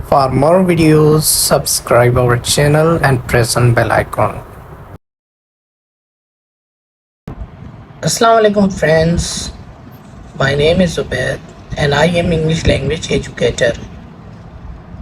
For more videos, subscribe our channel and press on bell icon. Assalamu alaikum friends. My name is Zubair and I am English language educator.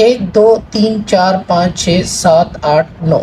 1 2 3 4 5 6 7 8 9,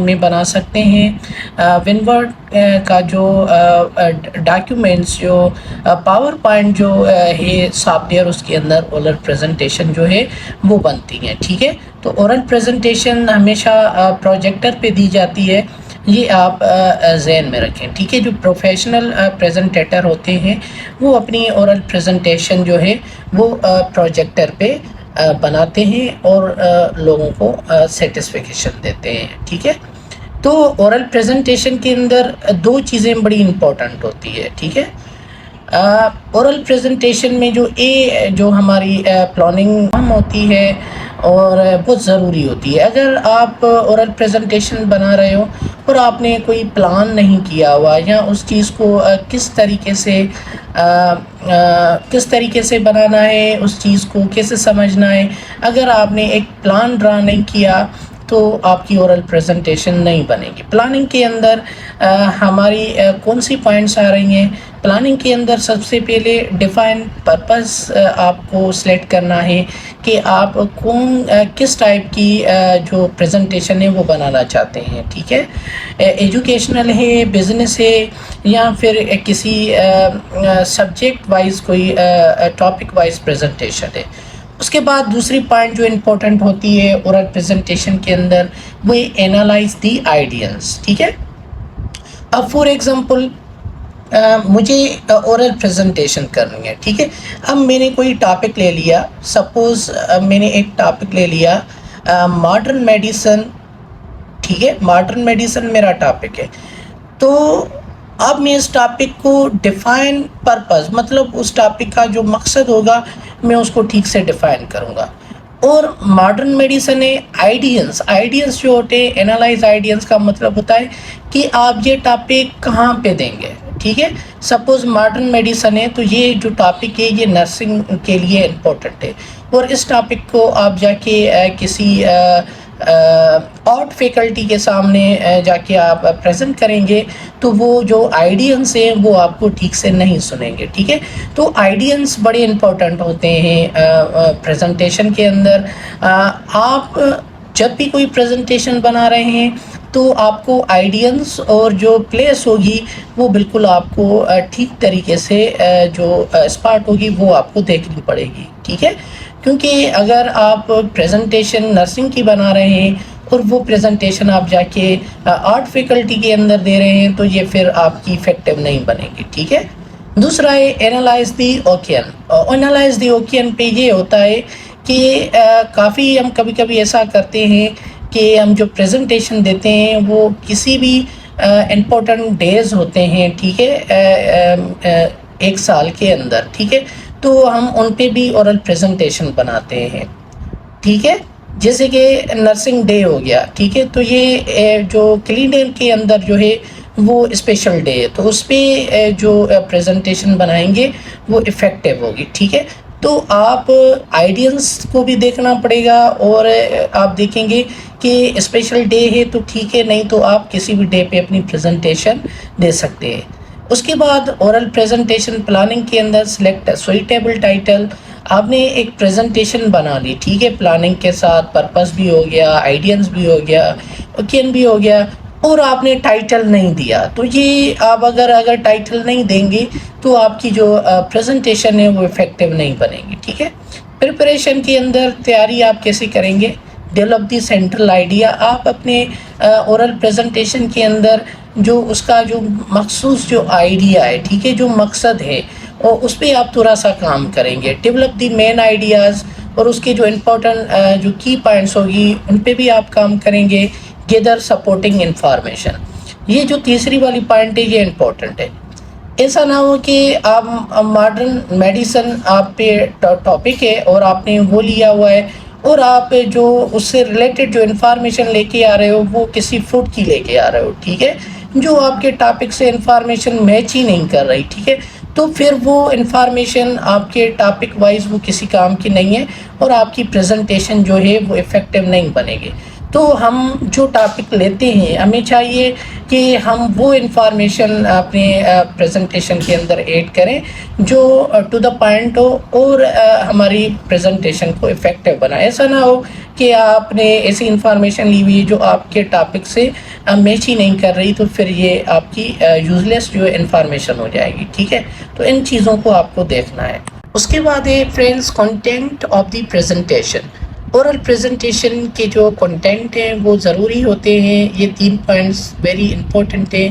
میں بنا سکتے ہیں. ونورڈ کا جو documents جو power point جو ہے سافٹ ویئر اس کے اندر اورل پریزنٹیشن جو ہے وہ بنتی ہیں. ٹھیک ہے، تو اورل پریزنٹیشن ہمیشہ پروجیکٹر پہ دی جاتی ہے، یہ آپ ذہن میں رکھیں. ٹھیک ہے، جو پروفیشنل پریزنٹیٹر ہوتے ہیں وہ اپنی اورل پریزنٹیشن جو ہے وہ پروجیکٹر پہ بناتے ہیں اور لوگوں کو سیٹسفیکیشن دیتے ہیں. ٹھیک ہے، تو اورل پریزنٹیشن کے اندر دو چیزیں بڑی امپورٹنٹ ہوتی ہے. ٹھیک ہے، اورل پریزنٹیشن میں جو ہماری پلاننگ ہوتی ہے اور بہت ضروری ہوتی ہے. اگر آپ اورل پریزنٹیشن بنا رہے ہو اور آپ نے کوئی پلان نہیں کیا ہوا یا اس چیز کو کس طریقے سے بنانا ہے، اس چیز کو کیسے سمجھنا ہے، اگر آپ نے ایک پلان ڈرا نہیں کیا تو آپ کی اورل پریزنٹیشن نہیں بنے گی. پلاننگ کے اندر ہماری کون سی پوائنٹس آ رہی ہیں؟ پلاننگ کے اندر سب سے پہلے ڈیفائن پرپس آپ کو سلیکٹ کرنا ہے کہ آپ کس ٹائپ کی جو پریزنٹیشن ہے وہ بنانا چاہتے ہیں. ٹھیک ہے، ایجوکیشنل ہے، بزنس ہے، یا پھر کسی سبجیکٹ وائز کوئی ٹاپک وائز پریزنٹیشن ہے. اس کے بعد دوسری پوائنٹ جو امپورٹنٹ ہوتی ہے اورل پریزنٹیشن کے اندر وہ اینالائز دی آئیڈیاز. ٹھیک ہے، اب فور ایگزامپل مجھے اورل پریزنٹیشن کرنی ہے. ٹھیک ہے، اب میں نے کوئی ٹاپک لے لیا، سپوز میں نے ایک ٹاپک لے لیا ماڈرن میڈیسن. ٹھیک ہے، ماڈرن میڈیسن میرا ٹاپک ہے. تو اب میں اس ٹاپک کو ڈیفائن پرپز، مطلب اس ٹاپک کا جو مقصد ہوگا میں اس کو ٹھیک سے ڈیفائن کروں گا. اور ماڈرن میڈیسن ہے آئیڈینس جو ہوتے ہیں، اینالائز آئیڈینس کا مطلب ہوتا ہے کہ آپ یہ ٹاپک کہاں پہ دیں گے. ٹھیک ہے، سپوز ماڈرن میڈیسن ہے تو یہ جو ٹاپک ہے یہ نرسنگ کے لیے امپورٹنٹ ہے، اور اس ٹاپک کو آپ جا کے کسی آرٹ فیکلٹی کے سامنے جا کے آپ پریزنٹ کریں گے تو وہ جو آئیڈینس ہیں وہ آپ کو ٹھیک سے نہیں سنیں گے. ٹھیک ہے، تو آئیڈینس بڑے امپورٹنٹ ہوتے ہیں پریزنٹیشن کے اندر. آپ جب بھی کوئی پریزنٹیشن بنا رہے ہیں تو آپ کو آئیڈینس اور جو پلیس ہوگی وہ بالکل آپ کو ٹھیک طریقے سے جو اسپاٹ ہوگی وہ آپ کو دیکھنی پڑے گی. ٹھیک ہے، کیونکہ اگر آپ پریزنٹیشن نرسنگ کی بنا رہے ہیں اور وہ پریزنٹیشن آپ جا کے آرٹ فیکلٹی کے اندر دے رہے ہیں تو یہ پھر آپ کی افیکٹو نہیں بنے گی. ٹھیک ہے، دوسرا ہے اینالائز دی اوکین. اینالائز دی اوکین پہ یہ ہوتا ہے کہ کافی ہم کبھی کبھی ایسا کرتے ہیں کہ ہم جو پریزنٹیشن دیتے ہیں وہ کسی بھی امپورٹنٹ ڈیز ہوتے ہیں. ٹھیک ہے، ایک سال کے اندر. ٹھیک ہے، تو ہم ان پہ بھی اورل پریزنٹیشن بناتے ہیں. ٹھیک ہے، جیسے کہ نرسنگ ڈے ہو گیا. ٹھیک ہے، تو یہ جو کلینڈر کے اندر جو ہے وہ اسپیشل ڈے ہے، تو اس پہ جو پریزنٹیشن بنائیں گے وہ افیکٹو ہوگی. ٹھیک ہے، تو آپ آئیڈینس کو بھی دیکھنا پڑے گا اور آپ دیکھیں گے کہ اسپیشل ڈے ہے تو ٹھیک ہے، نہیں تو آپ کسی بھی ڈے پہ اپنی پریزنٹیشن دے سکتے ہیں. اس کے بعد اورل پریزنٹیشن پلاننگ کے اندر سلیکٹ سوئٹیبل ٹائٹل. آپ نے ایک پریزنٹیشن بنا لی، ٹھیک ہے، پلاننگ کے ساتھ پرپس بھی ہو گیا، آئیڈینس بھی ہو گیا، اوکین بھی ہو گیا، اور آپ نے ٹائٹل نہیں دیا. تو یہ آپ اگر ٹائٹل نہیں دیں گے تو آپ کی جو پریزنٹیشن ہے وہ افیکٹو نہیں بنے گی. ٹھیک ہے، پریپریشن کے اندر تیاری آپ کیسے کریں گے؟ Develop the central idea. آپ اپنے اورل پریزنٹیشن کے اندر جو اس کا جو مخصوص جو آئیڈیا ہے، ٹھیک ہے، جو مقصد ہے، اور اس پہ آپ تھوڑا سا کام کریں گے. ڈیولپ دی مین آئیڈیاز، اور اس کے جو امپورٹنٹ جو کی پوائنٹس ہوگی ان پہ بھی آپ کام کریں گے. گیدر سپورٹنگ انفارمیشن، یہ جو تیسری والی پوائنٹ ہے یہ امپورٹنٹ ہے. ایسا نہ ہو کہ آپ ماڈرن میڈیسن آپ پہ ٹاپک ہے اور آپ نے وہ لیا ہوا ہے اور آپ جو اس سے ریلیٹڈ جو انفارمیشن لے کے آ رہے ہو وہ کسی فروٹ کی لے کے آ رہے ہو. ٹھیک ہے، جو آپ کے ٹاپک سے انفارمیشن میچ ہی نہیں کر رہی. ٹھیک ہے، تو پھر وہ انفارمیشن آپ کے ٹاپک وائز وہ کسی کام کی نہیں ہے اور آپ کی پریزنٹیشن جو ہے وہ افیکٹو نہیں بنے گی. تو ہم جو ٹاپک لیتے ہیں ہمیں چاہیے کہ ہم وہ انفارمیشن اپنے پریزنٹیشن کے اندر ایڈ کریں جو ٹو دا پوائنٹ ہو اور ہماری پریزنٹیشن کو افیکٹو بنائے. ایسا نہ ہو کہ آپ نے ایسی انفارمیشن لی ہوئی جو آپ کے ٹاپک سے میچ ہی نہیں کر رہی، تو پھر یہ آپ کی یوزلیس جو انفارمیشن ہو جائے گی. ٹھیک ہے، تو ان چیزوں کو آپ کو دیکھنا ہے. اس کے بعد ہے friends content of the presentation. Oral presentation کے جو کنٹینٹ ہیں وہ ضروری ہوتے ہیں. یہ 3 پوائنٹس ویری امپورٹنٹ ہیں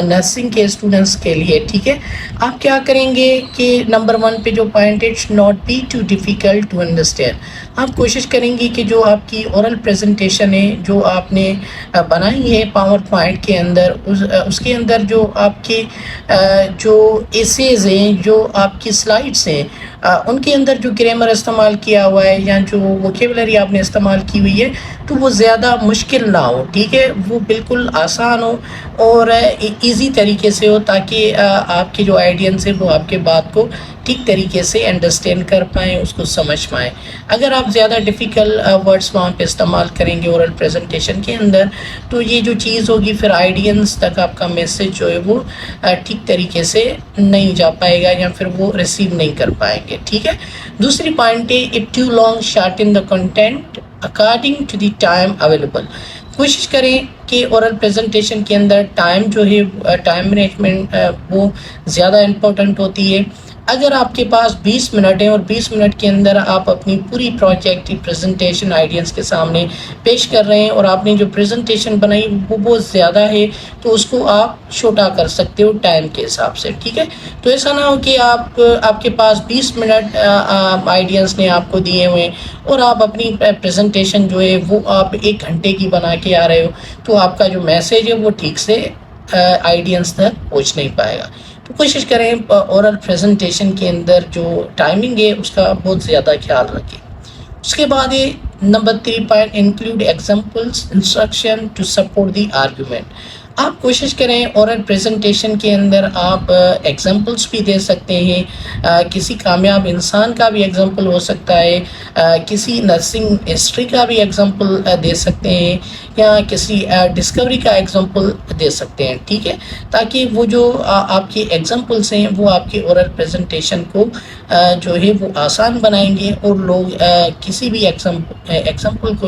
نرسنگ کے اسٹوڈنٹس کے لیے. ٹھیک ہے، آپ کیا کریں گے کہ نمبر 1 پہ جو پوائنٹ ہے it's not be too difficult to understand. آپ کوشش کریں گے کہ جو آپ کی اورل پریزنٹیشن ہے جو آپ نے بنائی ہے پاور پوائنٹ کے اندر، اس کے اندر جو آپ کے جو ایسیز ہیں، جو آپ کی سلائڈس ہیں، ان کے اندر جو گرامر استعمال کیا ہوا ہے یا جو ووکیبلری آپ نے استعمال کی ہوئی ہے تو وہ زیادہ مشکل نہ ہو. ٹھیک ہے، وہ بالکل آسان ہو اور ایزی طریقے سے ہو، تاکہ آپ کے جو آئیڈینس ہیں وہ آپ کے بات کو ٹھیک طریقے سے انڈرسٹینڈ کر پائیں، اس کو سمجھ پائیں. اگر آپ زیادہ ڈیفیکلٹ ورڈس وہاں پہ استعمال کریں گے اورل پریزنٹیشن کے اندر، تو یہ جو چیز ہوگی پھر آئیڈینس تک آپ کا میسج جو ہے وہ ٹھیک طریقے سے نہیں جا پائے گا یا پھر وہ ریسیو نہیں کر پائیں گے. ٹھیک ہے، دوسری پوائنٹ ہے if too long shorten the content according to the time available. کوشش کریں کہ اورل پریزنٹیشن کے اندر ٹائم جو ہے ٹائم مینجمنٹ وہ زیادہ امپورٹنٹ ہوتی ہے. اگر آپ کے پاس 20 منٹ ہیں اور 20 منٹ کے اندر آپ اپنی پوری پروجیکٹ پریزنٹیشن آئیڈینس کے سامنے پیش کر رہے ہیں اور آپ نے جو پریزنٹیشن بنائی وہ بہت زیادہ ہے، تو اس کو آپ چھوٹا کر سکتے ہو ٹائم کے حساب سے. ٹھیک ہے، تو ایسا نہ ہو کہ آپ کے پاس 20 منٹ آئیڈینس نے آپ کو دیے ہوئے اور آپ اپنی پریزنٹیشن جو ہے وہ آپ 1 گھنٹے کی بنا کے آ رہے ہو، تو آپ کا جو میسیج ہے وہ ٹھیک سے آئیڈینس تک پہنچ نہیں پائے گا. تو کوشش کریں اورل پریزنٹیشن کے اندر جو ٹائمنگ ہے اس کا بہت زیادہ خیال رکھیں. اس کے بعد یہ number 3 point include examples instruction to support the argument. آپ کوشش کریں اورل پریزنٹیشن کے اندر آپ ایگزامپلس بھی دے سکتے ہیں. کسی کامیاب انسان کا بھی ایگزامپل ہو سکتا ہے، کسی نرسنگ ہسٹری کا بھی ایگزامپل دے سکتے ہیں، یا کسی ڈسکوری کا ایگزامپل دے سکتے ہیں. ٹھیک ہے، تاکہ وہ جو آپ کی ایگزامپلس ہیں وہ آپ کی اورل پریزنٹیشن کو جو ہے وہ آسان بنائیں گے اور لوگ کسی بھی ایگزامپل کو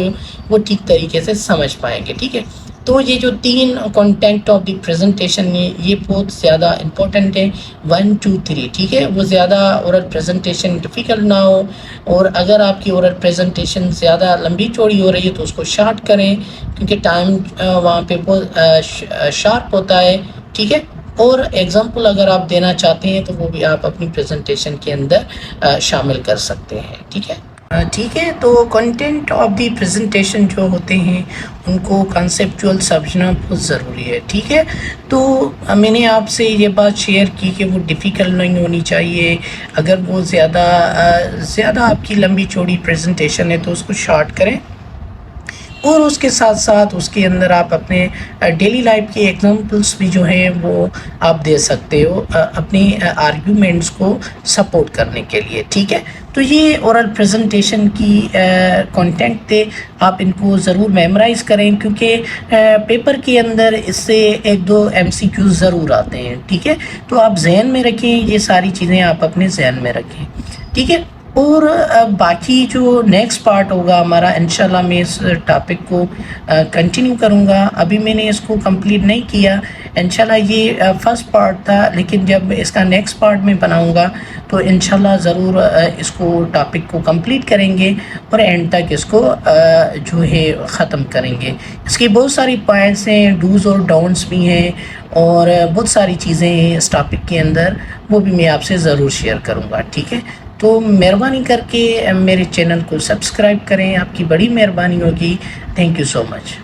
وہ ٹھیک طریقے سے سمجھ پائیں گے. ٹھیک ہے، تو یہ جو 3 کنٹینٹ آف دی پریزنٹیشن ہے یہ بہت زیادہ امپورٹنٹ ہے. 1 2 3. ٹھیک ہے، وہ زیادہ اورل پریزنٹیشن ڈیفیکلٹ نہ ہو، اور اگر آپ کی اورل پریزنٹیشن زیادہ لمبی چوڑی ہو رہی ہے تو اس کو شارٹ کریں، کیونکہ ٹائم وہاں پہ بہت شارپ ہوتا ہے. ٹھیک ہے، اور ایگزامپل اگر آپ دینا چاہتے ہیں تو وہ بھی آپ اپنی پریزنٹیشن کے اندر شامل کر سکتے ہیں. ٹھیک ہے، ٹھیک ہے. تو کنٹینٹ آف دی پریزنٹیشن جو ہوتے ہیں ان کو کانسیپچول سمجھنا بہت ضروری ہے. ٹھیک ہے، تو میں نے آپ سے یہ بات شیئر کی کہ وہ ڈیفیکلٹ نہیں ہونی چاہیے. اگر وہ زیادہ آپ کی لمبی چوڑی پریزنٹیشن ہے تو اس کو شارٹ کریں، اور اس کے ساتھ ساتھ اس کے اندر آپ اپنے ڈیلی لائف کے ایگزامپلس بھی جو ہیں وہ آپ دے سکتے ہو اپنی آرگیومنٹس کو سپورٹ کرنے کے لیے. ٹھیک ہے، تو یہ اورل پریزنٹیشن کی کنٹینٹ تھے. آپ ان کو ضرور میمورائز کریں، کیونکہ پیپر کے اندر اس سے 1-2 MCQ ضرور آتے ہیں. ٹھیک ہے، تو آپ ذہن میں رکھیں، یہ ساری چیزیں آپ اپنے ذہن میں رکھیں. ٹھیک ہے، اور باقی جو نیکسٹ پارٹ ہوگا ہمارا انشاءاللہ میں اس ٹاپک کو کنٹینیو کروں گا. ابھی میں نے اس کو کمپلیٹ نہیں کیا، انشاءاللہ یہ فرسٹ پارٹ تھا، لیکن جب اس کا نیکسٹ پارٹ میں بناؤں گا تو انشاءاللہ ضرور اس کو ٹاپک کو کمپلیٹ کریں گے اور اینڈ تک اس کو جو ہے ختم کریں گے. اس کی بہت ساری پوائنٹس ہیں، ڈوز اور ڈونٹس بھی ہیں، اور بہت ساری چیزیں ہیں اس ٹاپک کے اندر، وہ بھی میں آپ سے ضرور شیئر کروں گا. ٹھیک ہے، تو مہربانی کر کے میرے چینل کو سبسکرائب کریں، آپ کی بڑی مہربانی ہوگی. Thank you so much.